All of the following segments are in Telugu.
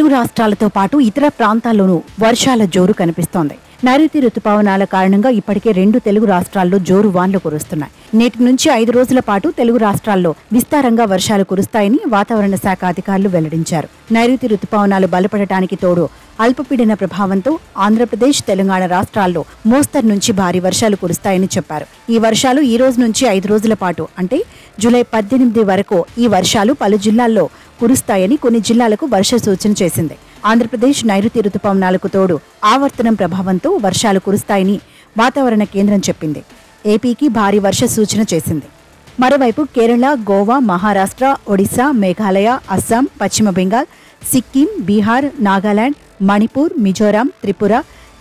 తెలుగు రాష్ట్రాలతో పాటు ఇతర ప్రాంతాల్లోనూ వర్షాల జోరు కనిపిస్తోంది. నైరుతి రుతుపవనాల కారణంగా ఇప్పటికే 2 తెలుగు రాష్ట్రాల్లో జోరు వాన్లు కురుస్తున్నాయి. నేటి నుంచి 5 రోజుల పాటు తెలుగు రాష్ట్రాల్లో విస్తారంగా వర్షాలు కురుస్తాయని వాతావరణ శాఖ అధికారులు వెల్లడించారు. నైరుతి రుతుపవనాలు బలపడటానికి తోడు అల్పపీడన ప్రభావంతో ఆంధ్రప్రదేశ్, తెలంగాణ రాష్ట్రాల్లో మోస్తరు నుంచి భారీ వర్షాలు కురుస్తాయని చెప్పారు. ఈ వర్షాలు ఈ రోజు నుంచి 5 రోజుల పాటు అంటే జూలై 18 వరకు ఈ వర్షాలు పలు జిల్లాల్లో కురుస్తాయని కొన్ని జిల్లాలకు వర్ష సూచన చేసింది. ఆంధ్రప్రదేశ్ నైరుతి రుతుపవనాలకు తోడు ఆవర్తనం ప్రభావంతో వర్షాలు కురుస్తాయని వాతావరణ కేంద్రం చెప్పింది. ఏపీకి భారీ వర్ష సూచన చేసింది. మరోవైపు కేరళ, గోవా, మహారాష్ట్ర, ఒడిశా, మేఘాలయ, అస్సాం, పశ్చిమ బెంగాల్, సిక్కిం, బీహార్, నాగాలాండ్, మణిపూర్, మిజోరాం, త్రిపుర,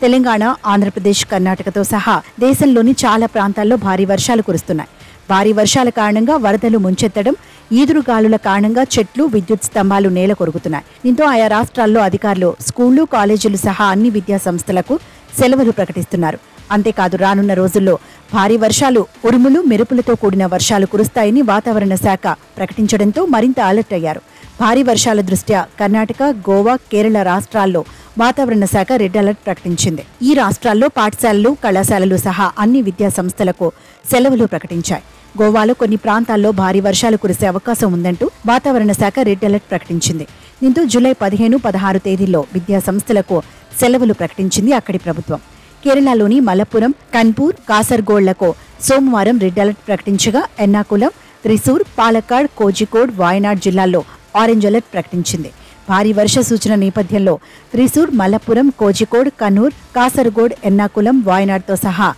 తెలంగాణ, ఆంధ్రప్రదేశ్, కర్ణాటకతో సహా దేశంలోని చాలా ప్రాంతాల్లో భారీ వర్షాలు కురుస్తున్నాయి. భారీ వర్షాల కారణంగా వరదలు ముంచెత్తడం, ఈదురుగాలుల కారణంగా చెట్లు, విద్యుత్ స్తంభాలు నేల కొరుగుతున్నాయి. దీంతో ఆయా రాష్ట్రాల్లో అధికారులు స్కూళ్లు, కాలేజీలు సహా అన్ని విద్యా సంస్థలకు సెలవులు ప్రకటిస్తున్నారు. అంతేకాదు రానున్న రోజుల్లో భారీ వర్షాలు, ఉరుములు, మెరుపులతో కూడిన వర్షాలు కురుస్తాయని వాతావరణ శాఖ ప్రకటించడంతో మరింత అలర్ట్ అయ్యారు. భారీ వర్షాల దృష్ట్యా కర్ణాటక, గోవా, కేరళ రాష్ట్రాల్లో వాతావరణ శాఖ రెడ్ అలర్ట్ ప్రకటించింది. ఈ రాష్ట్రాల్లో పాఠశాలలు, కళాశాలలు సహా అన్ని విద్యా సంస్థలకు సెలవులు ప్రకటించాయి. గోవాలో కొన్ని ప్రాంతాల్లో భారీ వర్షాలు కురిసే అవకాశం ఉందంటూ వాతావరణ శాఖ రెడ్ అలర్ట్ ప్రకటించింది. దీంతో జూలై 15, 16 తేదీల్లో విద్యా సంస్థలకు సెలవులు ప్రకటించింది అక్కడి ప్రభుత్వం. కేరళలోని మలప్పురం, కన్పూర్, కాసర్గోడ్లకు సోమవారం రెడ్ అలర్ట్ ప్రకటించగా ఎర్నాకులం, త్రిశూర్, పాలక్కాడ్, కోజికోడ్, వాయనాడ్ జిల్లాల్లో ఆరెంజ్ అలర్ట్ ప్రకటించింది. భారీ వర్ష సూచన నేపథ్యంలో త్రిశూర్, మలప్పురం, కోజికోడ్, కన్నూర్, కాసర్గోడ్, ఎర్నాకులం, వాయనాడ్తో సహా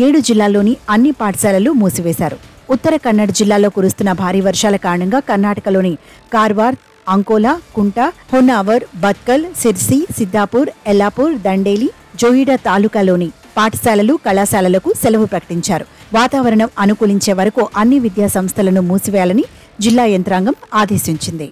7 జిల్లాల్లోని అన్ని పాఠశాలలు మూసివేశారు. ఉత్తర కన్నడ జిల్లాలో కురుస్తున్న భారీ వర్షాల కారణంగా కర్ణాటకలోని కార్వార్, అంకోలా, కుంట, హొన్నావర్, బత్కల్, సిర్సి, సిద్దాపూర్, ఎల్లాపూర్, దండేలి, జోయిడా తాలూకాలోని పాఠశాలలు, కళాశాలలకు సెలవు ప్రకటించారు. వాతావరణం అనుకూలించే వరకు అన్ని విద్యా సంస్థలను మూసివేయాలని జిల్లా యంత్రాంగం ఆదేశించింది.